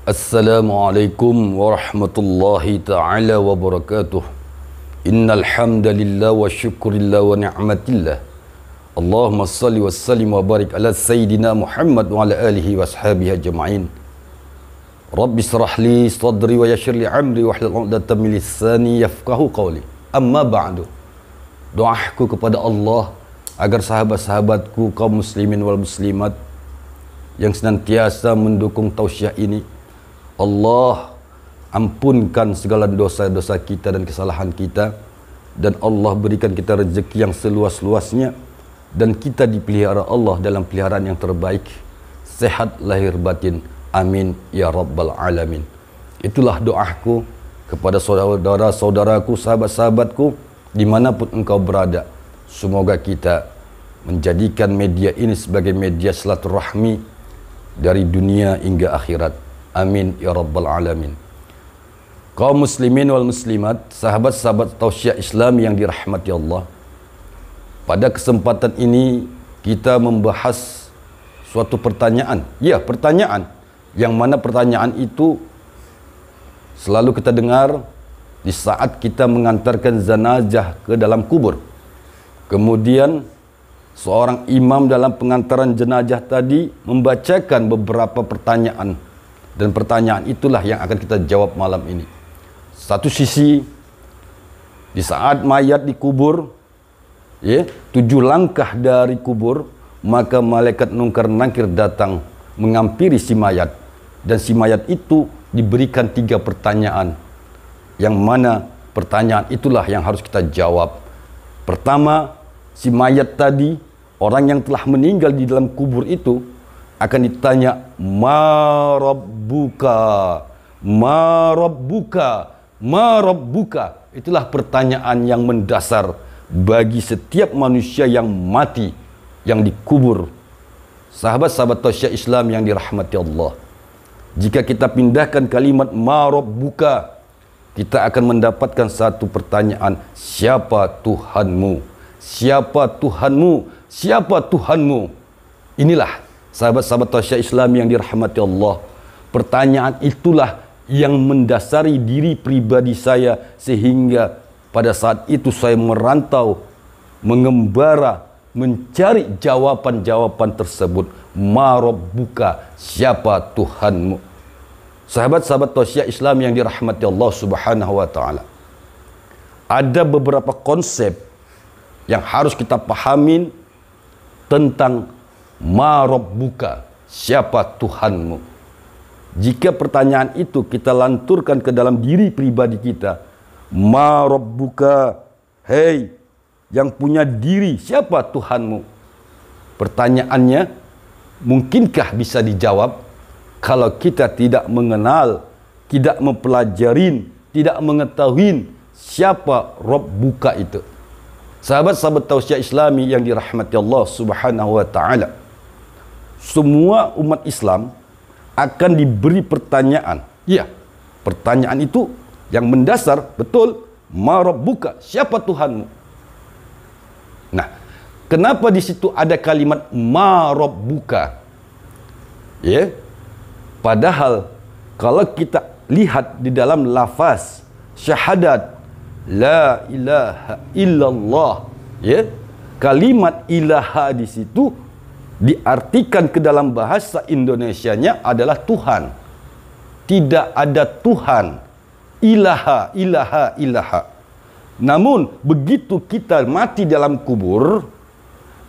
Assalamualaikum warahmatullahi ta'ala wabarakatuh. Innal hamdalillah wa syukurillah wa ni'matillah. Allahumma salli wa sallim wa barik ala sayyidina Muhammad wa ala alihi wa ashabihi ajma'in. Rabbi israh li sadri wa yassir li amri wa hlul 'uqdatam min lisani yafqahu qawli. Amma ba'du. Doaku kepada Allah agar sahabat-sahabatku kaum muslimin wal muslimat yang senantiasa mendukung tausiah ini, Allah ampunkan segala dosa-dosa kita dan kesalahan kita, dan Allah berikan kita rezeki yang seluas-luasnya, dan kita dipelihara Allah dalam peliharaan yang terbaik, sehat lahir batin, amin ya rabbal alamin. Itulah doaku kepada saudara-saudaraku, sahabat-sahabatku dimanapun engkau berada. Semoga kita menjadikan media ini sebagai media silaturahmi dari dunia hingga akhirat. Amin ya rabbal alamin. Kaum muslimin wal muslimat, sahabat-sahabat tausiah Islam yang dirahmati Allah, pada kesempatan ini kita membahas suatu pertanyaan. Ya, pertanyaan yang mana pertanyaan itu selalu kita dengar di saat kita mengantarkan jenazah ke dalam kubur. Kemudian seorang imam dalam pengantaran jenazah tadi membacakan beberapa pertanyaan, dan pertanyaan itulah yang akan kita jawab malam ini. Satu sisi, di saat mayat dikubur, 7 langkah dari kubur, maka malaikat mungkar nakir datang menghampiri si mayat, dan si mayat itu diberikan 3 pertanyaan, yang mana pertanyaan itulah yang harus kita jawab. Pertama, si mayat tadi, orang yang telah meninggal di dalam kubur itu, akan ditanya, ma rabbuka, ma rabbuka, ma rabbuka. Itulah pertanyaan yang mendasar bagi setiap manusia yang mati, yang dikubur. Sahabat-sahabat tausiah Islam yang dirahmati Allah, jika kita pindahkan kalimat ma rabbuka, kita akan mendapatkan satu pertanyaan, siapa Tuhanmu? Siapa Tuhanmu? Siapa Tuhanmu? Inilah sahabat-sahabat tausiah Islam yang dirahmati Allah, pertanyaan itulah yang mendasari diri pribadi saya, sehingga pada saat itu saya merantau, mengembara, mencari jawaban-jawaban tersebut. Ma rabbuka, siapa Tuhanmu? Sahabat-sahabat tausiah Islam yang dirahmati Allah subhanahu wa ta'ala, ada beberapa konsep yang harus kita pahamin tentang ma rabbuka, siapa Tuhanmu. Jika pertanyaan itu kita lanturkan ke dalam diri pribadi kita, ma rabbuka, hei yang punya diri, siapa Tuhanmu? Pertanyaannya mungkinkah bisa dijawab kalau kita tidak mengenal, tidak mempelajarin, tidak mengetahui siapa rabbuka itu. Sahabat-sahabat tausiah Islami yang dirahmati Allah subhanahu wa ta'ala, semua umat Islam akan diberi pertanyaan. Ya, pertanyaan itu yang mendasar betul, ma rabbuka, siapa Tuhanmu? Nah, kenapa di situ ada kalimat ma rabbuka? Ya, padahal kalau kita lihat di dalam lafaz syahadat la ilaha illallah, ya, kalimat ilaha di situ diartikan ke dalam bahasa Indonesianya adalah Tuhan. Tidak ada Tuhan. Ilaha, ilaha, ilaha. Namun begitu kita mati dalam kubur,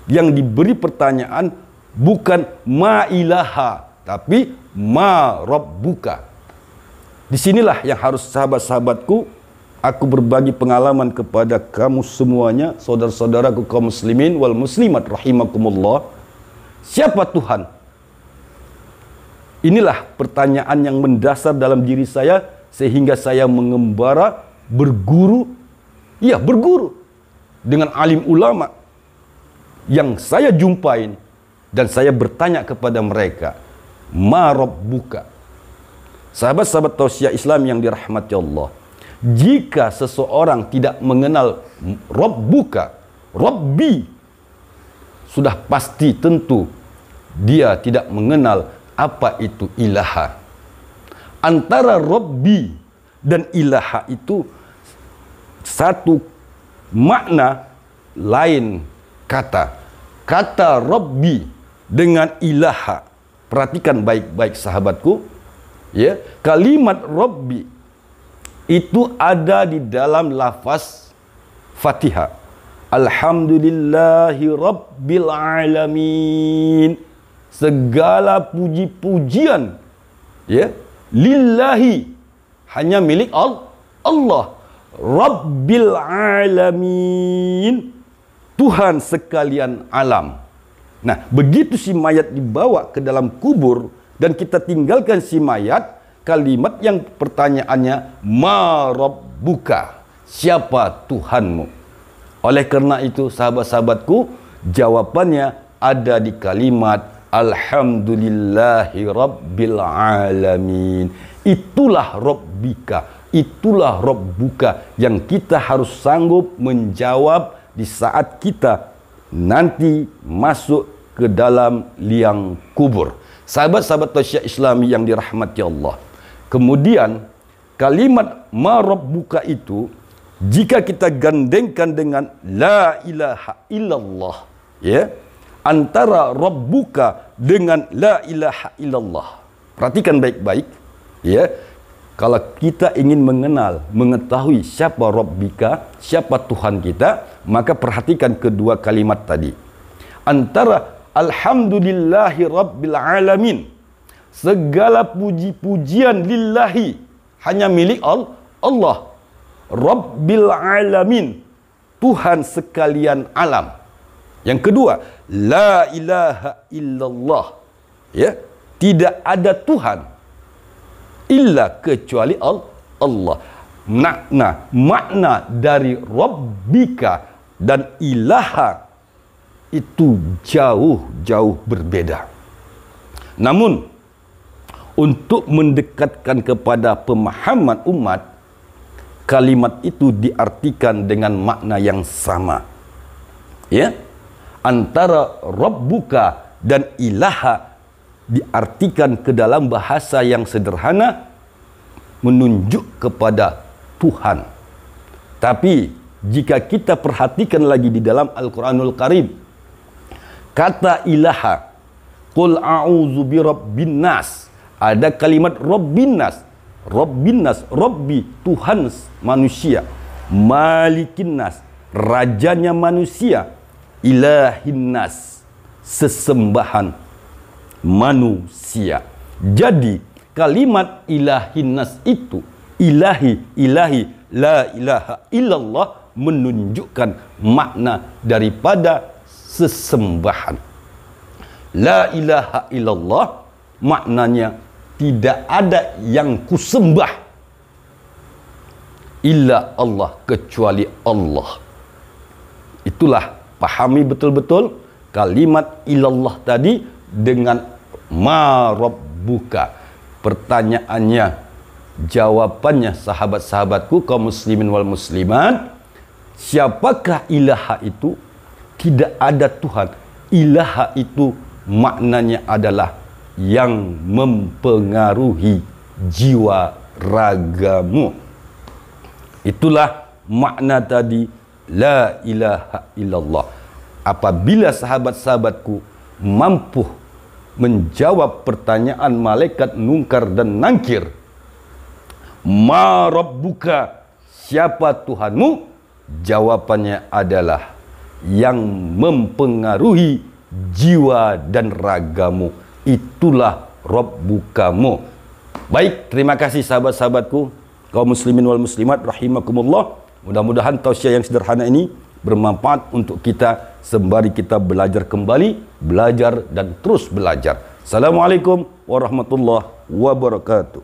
yang diberi pertanyaan bukan ma ilaha, tapi ma rabbuka. Disinilah yang harus sahabat-sahabatku, aku berbagi pengalaman kepada kamu semuanya, saudara-saudaraku kaum muslimin wal muslimat rahimakumullah. Siapa Tuhan? Inilah pertanyaan yang mendasar dalam diri saya, sehingga saya mengembara, berguru, ya berguru dengan alim ulama yang saya jumpain, dan saya bertanya kepada mereka, ma rabbuka. Sahabat-sahabat tausiah Islam yang dirahmati Allah, jika seseorang tidak mengenal rabbuka, rabbi, sudah pasti tentu dia tidak mengenal apa itu ilaha. Antara Rabbi dan ilaha itu satu makna lain kata. Kata Rabbi dengan ilaha. Perhatikan baik-baik sahabatku. Ya, kalimat Rabbi itu ada di dalam lafaz Fatihah. Alhamdulillahi Rabbil Alamin. Segala puji-pujian, ya, lillahi, hanya milik Allah. Rabbil Alamin, Tuhan sekalian alam. Nah, begitu si mayat dibawa ke dalam kubur dan kita tinggalkan si mayat, kalimat yang pertanyaannya, ma rabbuka, siapa Tuhanmu? Oleh kerana itu sahabat-sahabatku, jawabannya ada di kalimat Alhamdulillahi Rabbil Alamin. Itulah Rabbika, itulah Rabbuka yang kita harus sanggup menjawab di saat kita nanti masuk ke dalam liang kubur. Sahabat-sahabat tasyah Islami yang dirahmati Allah. Kemudian kalimat ma rabbuka itu jika kita gandengkan dengan la ilaha illallah, ya, antara rabbuka dengan la ilaha illallah. Perhatikan baik-baik, ya. Kalau kita ingin mengenal, mengetahui siapa rabbika, siapa Tuhan kita, maka perhatikan kedua kalimat tadi. Antara alhamdulillahi rabbil alamin, segala puji-pujian lillahi, hanya milik Allah. Rabbil alamin, Tuhan sekalian alam. Yang kedua, la ilaha illallah, ya, tidak ada Tuhan illa kecuali Allah. Makna dari rabbika dan ilaha itu jauh berbeda. Namun untuk mendekatkan kepada pemahaman umat, kalimat itu diartikan dengan makna yang sama. Ya, antara rabbuka dan ilaha diartikan ke dalam bahasa yang sederhana menunjuk kepada Tuhan. Tapi jika kita perhatikan lagi di dalam Al-Quranul Karim, kata ilaha, qul a'udzu birabbin nas, ada kalimat rabbin nas. Rabbin nas, Rabbi, Tuhan manusia. Malikin nas, rajanya manusia. Ilahin nas, sesembahan manusia. Jadi kalimat ilahin nas itu, ilahi, la ilaha illallah, menunjukkan makna daripada sesembahan. La ilaha illallah maknanya tidak ada yang kusembah illa Allah, kecuali Allah. Itulah, pahami betul-betul kalimat ilallah tadi dengan ma rabbuka. Pertanyaannya, jawabannya sahabat-sahabatku kaum muslimin wal muslimat, siapakah ilaha itu? Tidak ada Tuhan. Ilaha itu maknanya adalah yang mempengaruhi jiwa ragamu. Itulah makna tadi la ilaha illallah. Apabila sahabat-sahabatku mampu menjawab pertanyaan malaikat Munkar dan Nakir, ma rabbuka, siapa Tuhanmu? Jawabannya adalah yang mempengaruhi jiwa dan ragamu. Itulah rabbukamu. Baik, terima kasih sahabat-sahabatku kaum muslimin wal muslimat rahimakumullah. Mudah-mudahan tausiah yang sederhana ini bermanfaat untuk kita sembari kita belajar kembali, belajar dan terus belajar. Assalamualaikum warahmatullahi wabarakatuh.